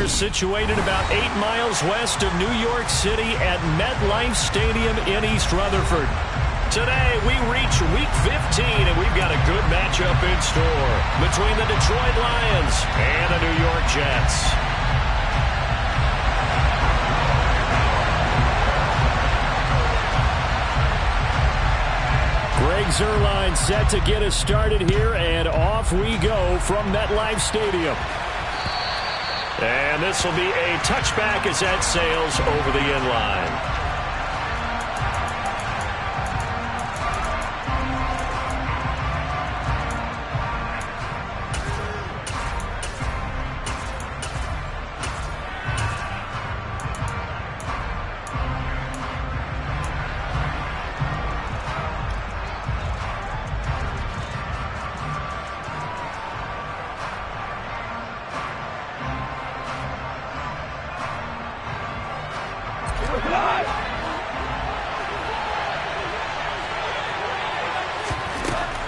They're situated about 8 miles west of New York City at MetLife Stadium in East Rutherford. Today, we reach Week 15, and we've got a good matchup in store between the Detroit Lions and the New York Jets. Greg Zuerlein set to get us started here, and off we go from MetLife Stadium. And this will be a touchback as that sails over the end line.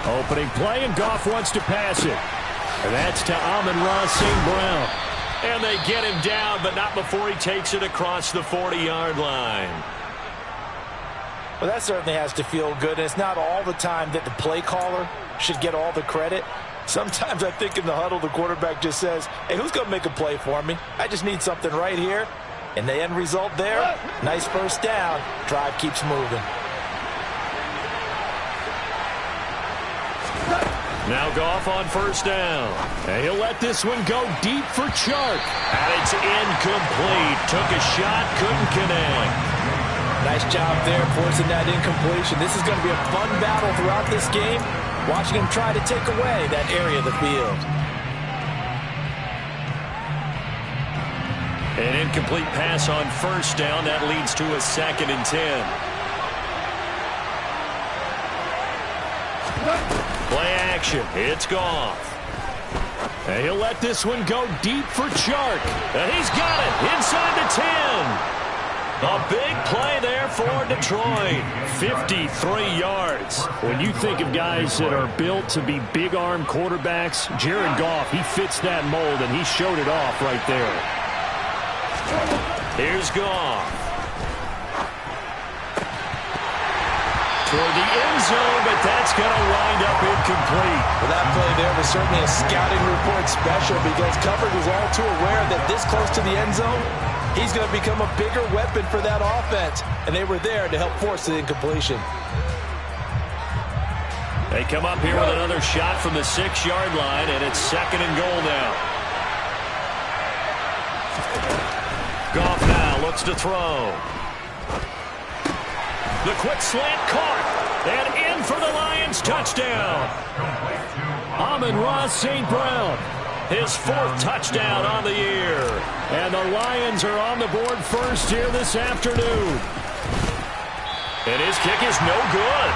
Opening play, and Goff wants to pass it. And that's to Amon-Ra St. Brown. And they get him down, but not before he takes it across the 40-yard line. Well, that certainly has to feel good. And it's not all the time that the play caller should get all the credit. Sometimes I think in the huddle, the quarterback just says, hey, who's going to make a play for me? I just need something right here. And the end result there, nice first down. Drive keeps moving. Now Goff on first down. And he'll let this one go deep for Chark. And it's incomplete. Took a shot, couldn't connect. Nice job there forcing that incompletion. This is going to be a fun battle throughout this game. Watching him try to take away that area of the field. An incomplete pass on first down. That leads to a 2nd and 10. Play action. It's Goff. And he'll let this one go deep for Chark. And he's got it inside the 10. A big play there for Detroit. 53 yards. When you think of guys that are built to be big-arm quarterbacks, Jared Goff, he fits that mold, and he showed it off right there. Here's Goff. For the end zone, but that's going to wind up incomplete. Well, that play there was certainly a scouting report special because coverage was all too aware that this close to the end zone, he's going to become a bigger weapon for that offense, and they were there to help force the incompletion. They come up here with another shot from the 6-yard line, and it's 2nd and goal now. Goff now looks to throw. The quick slant caught, and in for the Lions touchdown. Amon-Ra St. Brown, his 4th touchdown on the year. And the Lions are on the board first here this afternoon. And his kick is no good.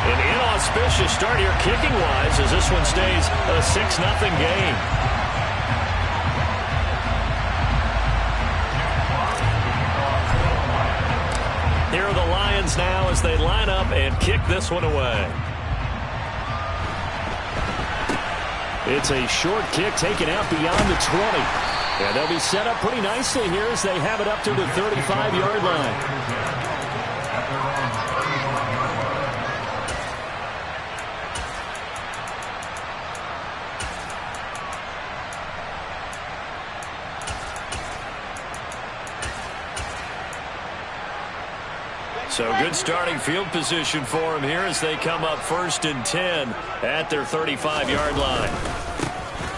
An inauspicious start here kicking-wise as this one stays a 6-0 game. Here are the Lions now as they line up and kick this one away. It's a short kick taken out beyond the 20. And they'll be set up pretty nicely here as they have it up to the 35-yard line. So good starting field position for them here as they come up 1st and 10 at their 35-yard line.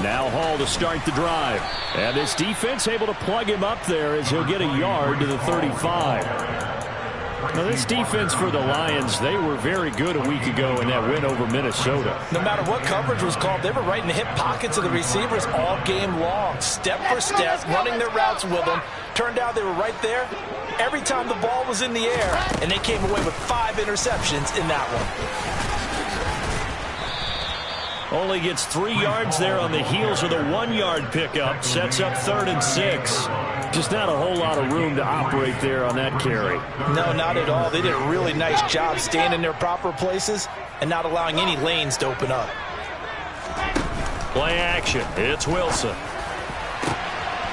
Now Hall to start the drive. And this defense able to plug him up there as he'll get a yard to the 35. Now this defense for the Lions, they were very good a week ago in that win over Minnesota. No matter what coverage was called, they were right in the hip pockets of the receivers all game long. Step for step, running their routes with them. Turned out they were right there every time the ball was in the air, and they came away with 5 interceptions in that one. Only gets 3 yards there on the heels of the 1-yard pickup. Sets up 3rd and 6. Just not a whole lot of room to operate there on that carry. No, not at all. They did a really nice job staying in their proper places and not allowing any lanes to open up. Play action. It's Wilson.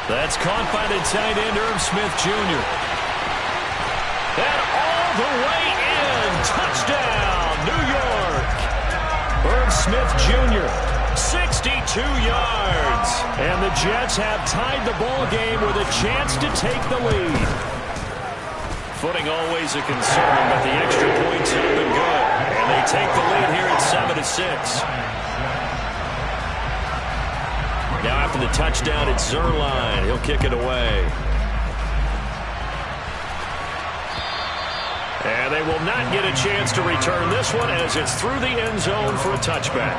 That's caught by the tight end, Irv Smith Jr. And all the way in. Touchdown, New York. Irv Smith Jr., 62 yards. And the Jets have tied the ball game with a chance to take the lead. Footing always a concern, but the extra points have been good. And they take the lead here at 7-6. Now after the touchdown, it's Zuerlein. He'll kick it away. And they will not get a chance to return this one as it's through the end zone for a touchback.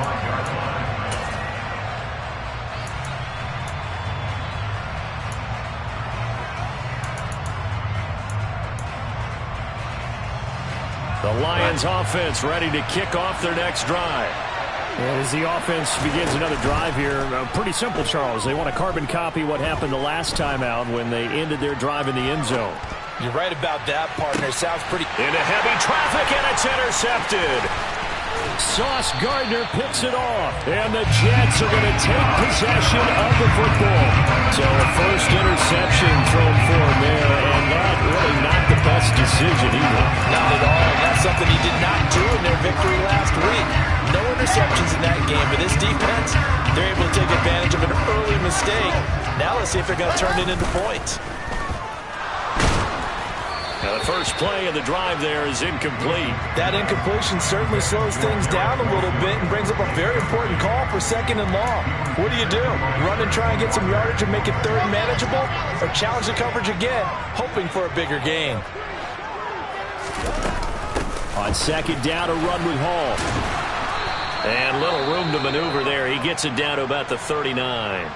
The Lions offense ready to kick off their next drive. And as the offense begins another drive here, pretty simple, Charles. They want to carbon copy what happened the last time out when they ended their drive in the end zone. You're right about that, partner. Sounds pretty... Into heavy traffic, and it's intercepted. Sauce Gardner picks it off, and the Jets are going to take possession of the football. So a first interception thrown for him there, and that really not the best decision either. Not at all. That's something he did not do in their victory last week. No interceptions in that game, but this defense, they're able to take advantage of an early mistake. Now let's see if they're going to turn it into points. Now the first play of the drive there is incomplete. That incompletion certainly slows things down a little bit and brings up a very important call for 2nd and long. What do? Run and try and get some yardage and make it third and manageable? Or challenge the coverage again, hoping for a bigger gain? On 2nd down, a run with Hall. And little room to maneuver there. He gets it down to about the 39.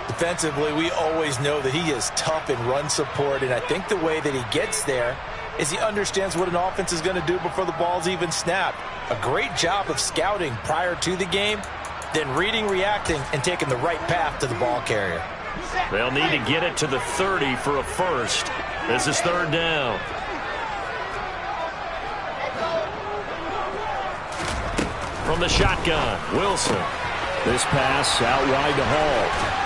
Defensively, we always know that he is tough in run support, and I think the way that he gets there is he understands what an offense is going to do before the ball's even snapped. A great job of scouting prior to the game, then reading, reacting, and taking the right path to the ball carrier. They'll need to get it to the 30 for a first. This is 3rd down. From the shotgun, Wilson. This pass out wide to Hall.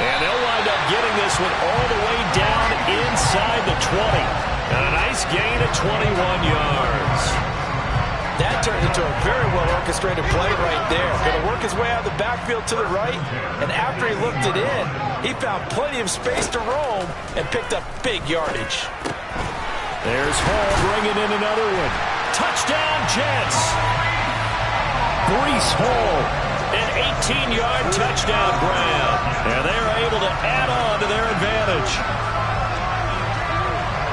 And they'll wind up getting this one all the way down inside the 20. And a nice gain of 21 yards. That turned into a very well-orchestrated play right there. Going to work his way out of the backfield to the right. And after he looked it in, he found plenty of space to roam and picked up big yardage. There's Hall bringing in another one. Touchdown, Jets. Breece Hall. An 18-yard touchdown grab. And they're able to add on to their advantage.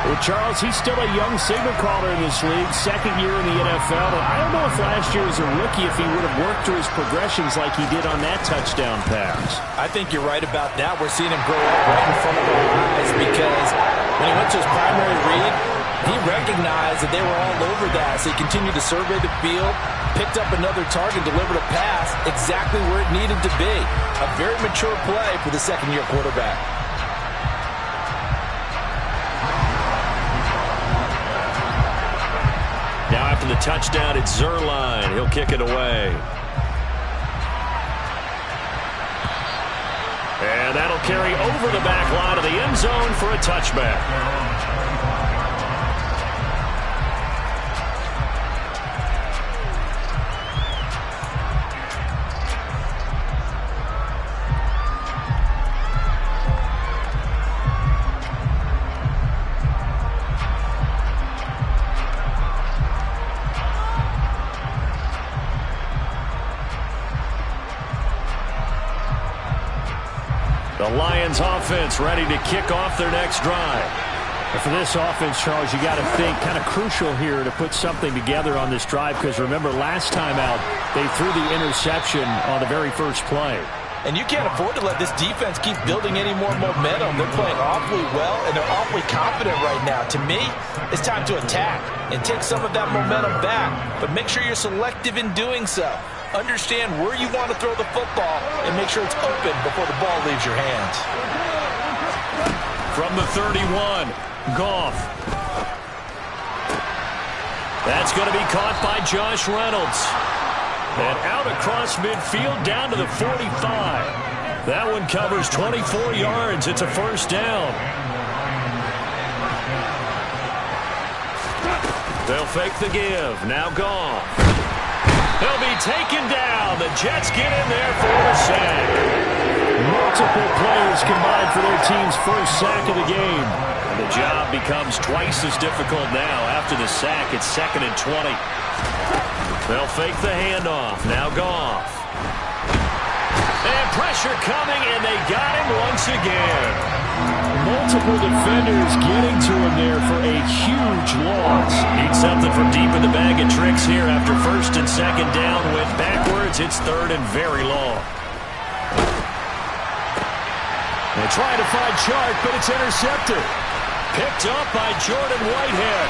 Well, Charles, he's still a young signal caller in this league, 2nd year in the NFL. And I don't know if last year as a rookie if he would have worked through his progressions like he did on that touchdown pass. I think you're right about that. We're seeing him grow up right in front of our eyes because when he went to his primary read, he recognized that they were all over that. So he continued to survey the field, picked up another target, delivered a pass exactly where it needed to be. A very mature play for the 2nd-year quarterback. Now after the touchdown, it's Zuerlein. He'll kick it away. And that'll carry over the back line of the end zone for a touchback. The Lions offense ready to kick off their next drive. And for this offense, Charles, you got to think kind of crucial here to put something together on this drive because remember last time out they threw the interception on the very first play. And you can't afford to let this defense keep building any more momentum. They're playing awfully well, and they're awfully confident right now. To me, it's time to attack and take some of that momentum back. But make sure you're selective in doing so. Understand where you want to throw the football and make sure it's open before the ball leaves your hands. From the 31, Goff. That's going to be caught by Josh Reynolds. And out across midfield down to the 45. That one covers 24 yards. It's a first down. They'll fake the give. Now Goff. He'll be taken down. The Jets get in there for the sack. Multiple players combined for their team's first sack of the game. And the job becomes twice as difficult now. After the sack, it's 2nd and 20. They'll fake the handoff. Now Goff. And pressure coming, and they got him once again. Multiple defenders getting to him there for a huge loss. Need something from deep in the bag of tricks here after 1st and 2nd down. Went backwards. It's 3rd and very long. They try to find Chark, but it's intercepted. Picked up by Jordan Whitehead.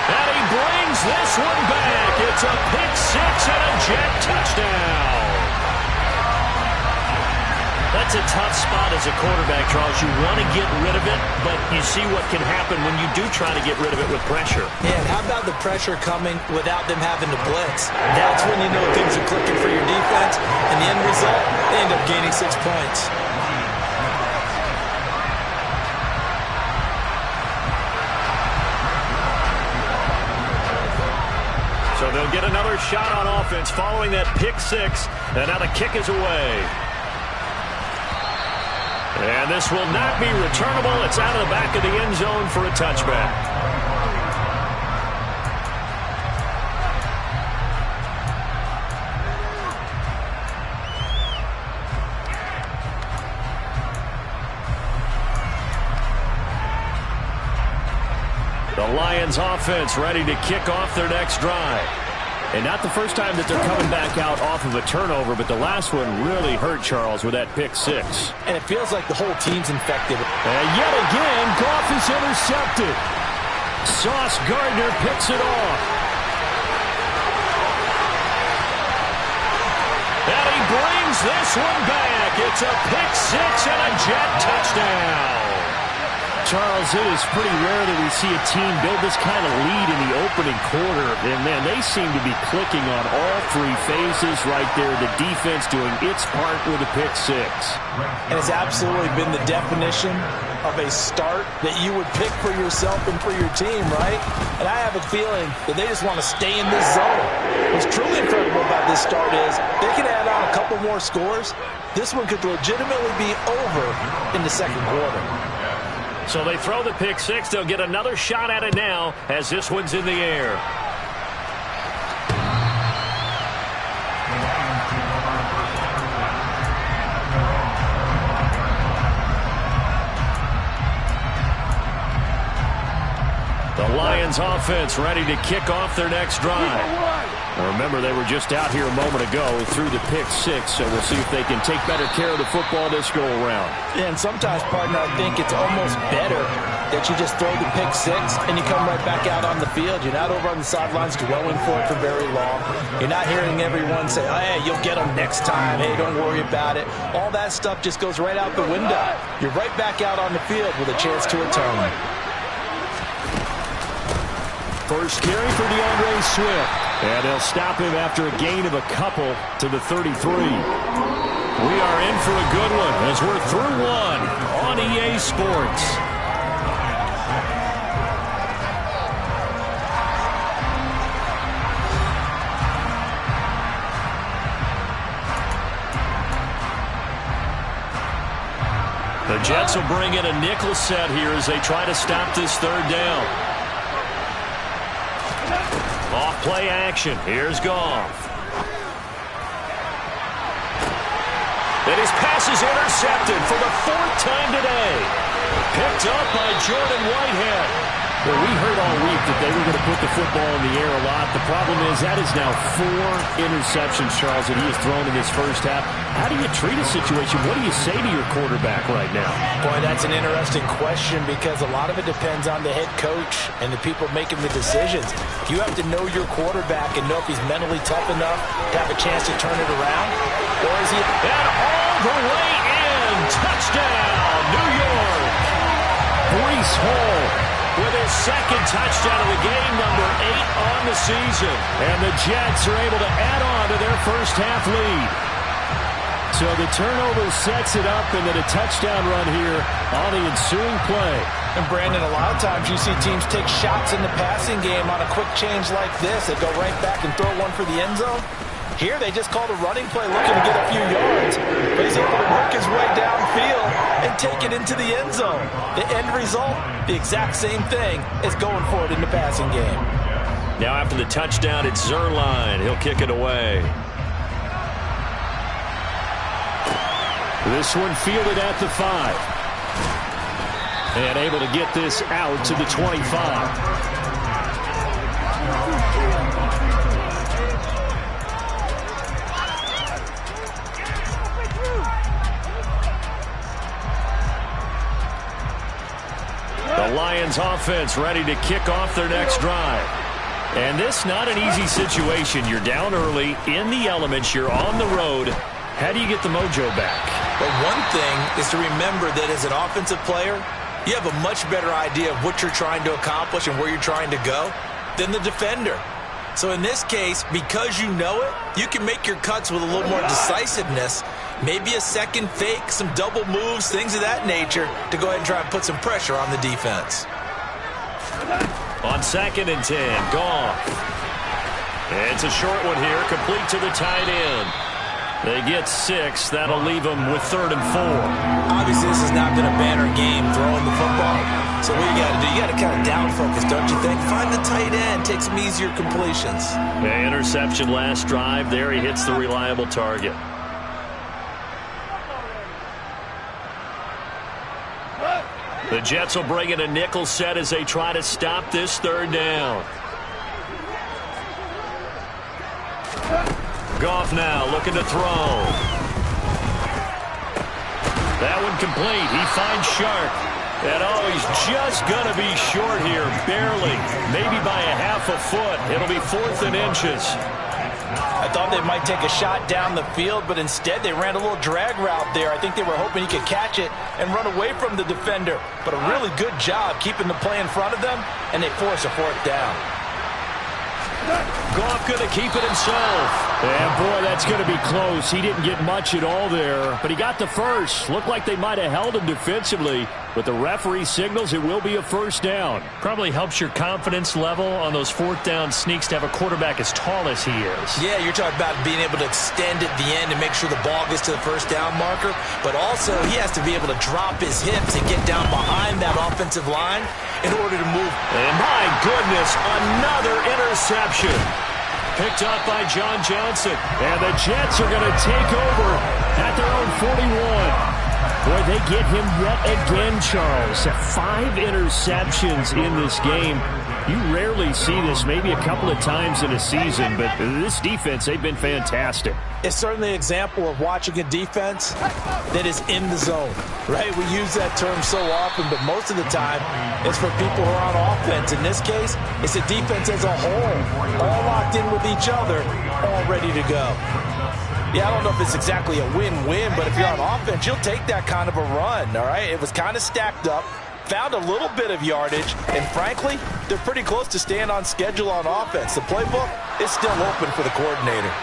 And he brings this one back. It's a pick six and a Jet touchdown. That's a tough spot as a quarterback, Charles. You want to get rid of it, but you see what can happen when you do try to get rid of it with pressure. Yeah, and how about the pressure coming without them having to blitz? That's when you know things are clicking for your defense, and the end result, they end up gaining 6 points. So they'll get another shot on offense following that pick six, and now the kick is away. And this will not be returnable. It's out of the back of the end zone for a touchback. The Lions offense ready to kick off their next drive. And not the first time that they're coming back out off of a turnover, but the last one really hurt Charles with that pick six. And it feels like the whole team's infected. And yet again, Goff is intercepted. Sauce Gardner picks it off. And he brings this one back. It's a pick six and a Jet touchdown. Charles, it is pretty rare that we see a team build this kind of lead in the opening quarter. And, man, they seem to be clicking on all three phases right there. The defense doing its part with a pick six. And it's absolutely been the definition of a start that you would pick for yourself and for your team, right? And I have a feeling that they just want to stay in this zone. What's truly incredible about this start is they can add on a couple more scores. This one could legitimately be over in the second quarter. So they throw the pick six. They'll get another shot at it now as this one's in the air. The Lions offense ready to kick off their next drive. Now remember, they were just out here a moment ago through the pick six, so we'll see if they can take better care of the football this go around. Yeah, and sometimes, partner, I think it's almost better that you just throw the pick six and you come right back out on the field. You're not over on the sidelines dwelling for it for very long. You're not hearing everyone say, oh, hey, you'll get them next time. Hey, don't worry about it. All that stuff just goes right out the window. You're right back out on the field with a chance to atone. First carry for DeAndre Swift. And they'll stop him after a gain of a couple to the 33. We are in for a good one as we're through one on EA Sports. The Jets will bring in a nickel set here as they try to stop this third down. Off play action. Here's Goff. And his pass is intercepted for the fourth time today. Picked up by Jordan Whitehead. Well, we heard all week that they were going to put the football in the air a lot. The problem is that is now 4 interceptions, Charles, that he has thrown in this first half. How do you treat a situation? What do you say to your quarterback right now? Boy, that's an interesting question because a lot of it depends on the head coach and the people making the decisions. You have to know your quarterback and know if he's mentally tough enough to have a chance to turn it around. Or is he... And all the way in. Touchdown, New York. Breece Hall with his second touchdown of the game, number 8 on the season. And the Jets are able to add on to their first half lead. So the turnover sets it up, and then a touchdown run here on the ensuing play. And Brandon, a lot of times you see teams take shots in the passing game on a quick change like this. They go right back and throw one for the end zone. Here they just called a running play looking to get a few yards. But he's able to work his way downfield and take it into the end zone. The end result, the exact same thing as going for it in the passing game. Now after the touchdown, it's Zuerlein. He'll kick it away. This one fielded at the 5. And able to get this out to the 25. The Lions offense ready to kick off their next drive. And this not an easy situation. You're down early, in the elements, you're on the road. How do you get the mojo back? But one thing is to remember that as an offensive player, you have a much better idea of what you're trying to accomplish and where you're trying to go than the defender. So in this case, because you know it, you can make your cuts with a little more decisiveness, maybe a second fake, some double moves, things of that nature, to go ahead and try and put some pressure on the defense. On 2nd and 10, Goff. It's a short one here, complete to the tight end. They get 6. That'll leave them with 3rd and 4. Obviously, this has not been a banner game throwing the football. So what you got to do, you got to kind of down focus, don't you think? Find the tight end, take some easier completions. Yeah, interception last drive. There he hits the reliable target. The Jets will bring in a nickel set as they try to stop this 3rd down. Goff now looking to throw. That one complete. He finds Sharp. And he's just going to be short here, barely. Maybe by a half a foot. It'll be 4th and inches. I thought they might take a shot down the field, but instead they ran a little drag route there. I think they were hoping he could catch it and run away from the defender. But a really good job keeping the play in front of them, and they force a 4th down. Goff going to keep it himself. And boy, that's going to be close. He didn't get much at all there, but he got the first. Looked like they might have held him defensively, but the referee signals it will be a 1st down. Probably helps your confidence level on those 4th down sneaks to have a quarterback as tall as he is. Yeah, you're talking about being able to extend at the end and make sure the ball gets to the 1st down marker, but also he has to be able to drop his hips and get down behind that offensive line in order to move. And my goodness, another interception. Picked up by John Johnson. And the Jets are going to take over at their own 41. Boy, they get him yet again, Charles. 5 interceptions in this game. You rarely see this, maybe a couple of times in a season, but this defense, they've been fantastic. It's certainly an example of watching a defense that is in the zone, right? We use that term so often, but most of the time it's for people who are on offense. In this case, it's a defense as a whole, all locked in with each other, all ready to go. Yeah, I don't know if it's exactly a win-win, but if you're on offense, you'll take that kind of a run, all right? It was kind of stacked up, found a little bit of yardage, and frankly, they're pretty close to staying on schedule on offense. The playbook is still open for the coordinator.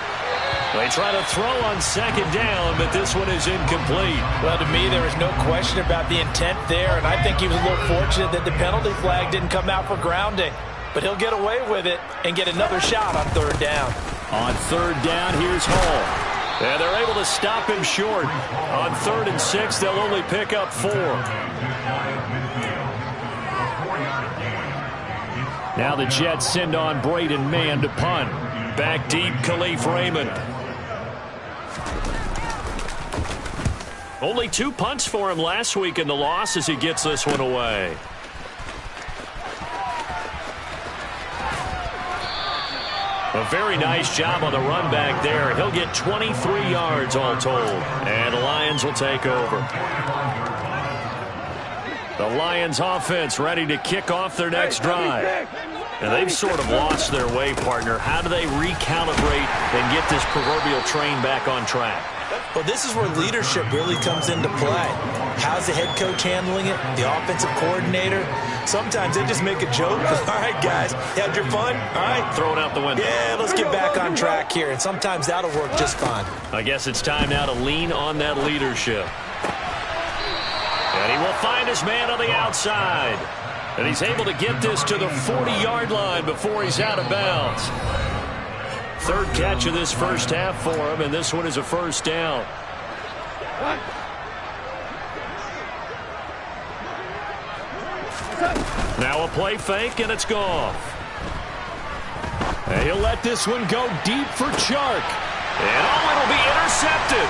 They try to throw on 2nd down, but this one is incomplete. Well, to me, there is no question about the intent there, and I think he was a little fortunate that the penalty flag didn't come out for grounding. But he'll get away with it and get another shot on 3rd down. On 3rd down, here's Hall. And they're able to stop him short. On 3rd and 6, they'll only pick up 4. Now the Jets send on Braden Mann to punt. Back deep, Khalif Raymond. Only 2 punts for him last week in the loss as he gets this one away. A very nice job on the run back there. He'll get 23 yards all told. And the Lions will take over. The Lions offense ready to kick off their next drive. And they've sort of lost their way, partner. How do they recalibrate and get this proverbial train back on track? Well, this is where leadership really comes into play. How's the head coach handling it? The offensive coordinator? Sometimes they just make a joke. All right, guys, you had your fun? All right. Throw it out the window. Yeah, let's get back on track here. And sometimes that'll work just fine. I guess it's time now to lean on that leadership. And he will find his man on the outside. And he's able to get this to the 40-yard line before he's out of bounds. Third catch of this first half for him, and this one is a first down. Now a play fake, and it's gone. And he'll let this one go deep for Chark. And it'll be intercepted.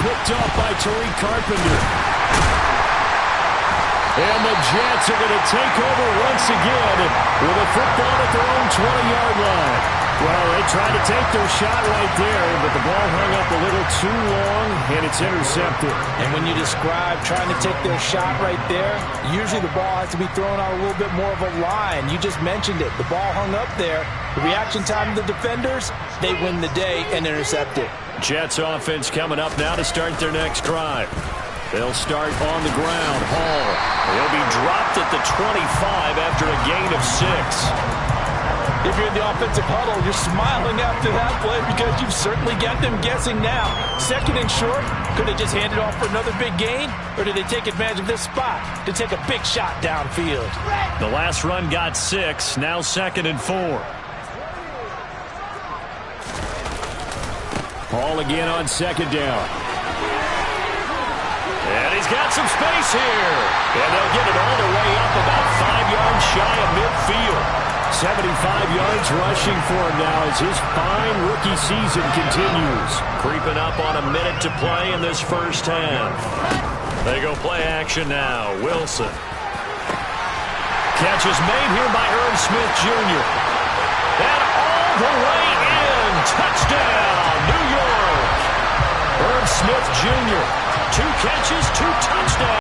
Picked up by Tariq Carpenter. And the Jets are going to take over once again with a football at their own 20-yard line. Well, they tried to take their shot right there, but the ball hung up a little too long, and it's intercepted. And when you describe trying to take their shot right there, usually the ball has to be thrown out a little bit more of a line. You just mentioned it. The ball hung up there. The reaction time of the defenders, they win the day and intercept it. Jets offense coming up now to start their next drive. They'll start on the ground. Hall. He'll be dropped at the 25 after a gain of 6. If you're in the offensive huddle, you're smiling after that play because you've certainly got them guessing now. Second and short, could they just hand it off for another big gain? Or did they take advantage of this spot to take a big shot downfield? The last run got 6. Now second and 4. Hall again on second down. And he's got some space here. And they'll get it all the way up about 5 yards shy of midfield. 75 yards rushing for him now as his fine rookie season continues. Creeping up on a minute to play in this first half. They go play action now. Wilson. Catch is made here by Irv Smith Jr. And all the way in. Touchdown, New York. Irv Smith Jr. 2 catches, 2 touchdowns.